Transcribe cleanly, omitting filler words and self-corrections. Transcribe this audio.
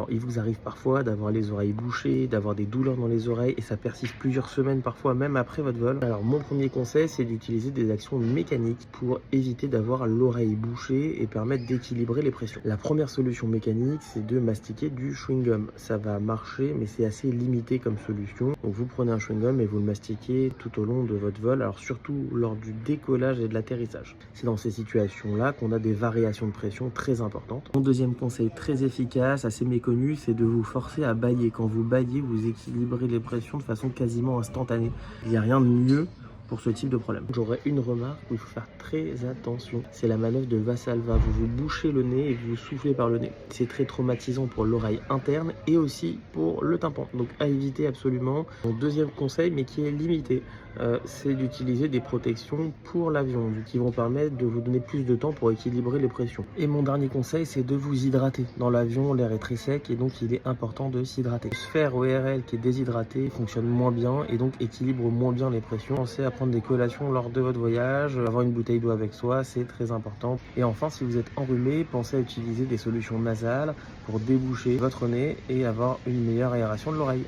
Alors, il vous arrive parfois d'avoir les oreilles bouchées, d'avoir des douleurs dans les oreilles et ça persiste plusieurs semaines, parfois même après votre vol. Alors, mon premier conseil, c'est d'utiliser des actions mécaniques pour éviter d'avoir l'oreille bouchée et permettre d'équilibrer les pressions. La première solution mécanique, c'est de mastiquer du chewing-gum. Ça va marcher, mais c'est assez limité comme solution. Donc, vous prenez un chewing-gum et vous le mastiquez tout au long de votre vol, alors surtout lors du décollage et de l'atterrissage. C'est dans ces situations-là qu'on a des variations de pression très importantes. Mon deuxième conseil très efficace, assez méconnu, c'est de vous forcer à bâiller. Quand vous bâillez, vous équilibrez les pressions de façon quasiment instantanée. Il n'y a rien de mieux pour ce type de problème. J'aurais une remarque où il faut faire très attention. C'est la manœuvre de Valsalva. Vous vous bouchez le nez et vous soufflez par le nez. C'est très traumatisant pour l'oreille interne et aussi pour le tympan. Donc à éviter absolument. Mon deuxième conseil, mais qui est limité, c'est d'utiliser des protections pour l'avion, qui vont permettre de vous donner plus de temps pour équilibrer les pressions. Et mon dernier conseil, c'est de vous hydrater. Dans l'avion, l'air est très sec et donc il est important de s'hydrater. Le sphère ORL qui est déshydraté fonctionne moins bien et donc équilibre moins bien les pressions. Pensez à prendre des collations lors de votre voyage, avoir une bouteille d'eau avec soi, c'est très important. Et enfin, si vous êtes enrhumé, pensez à utiliser des solutions nasales pour déboucher votre nez et avoir une meilleure aération de l'oreille.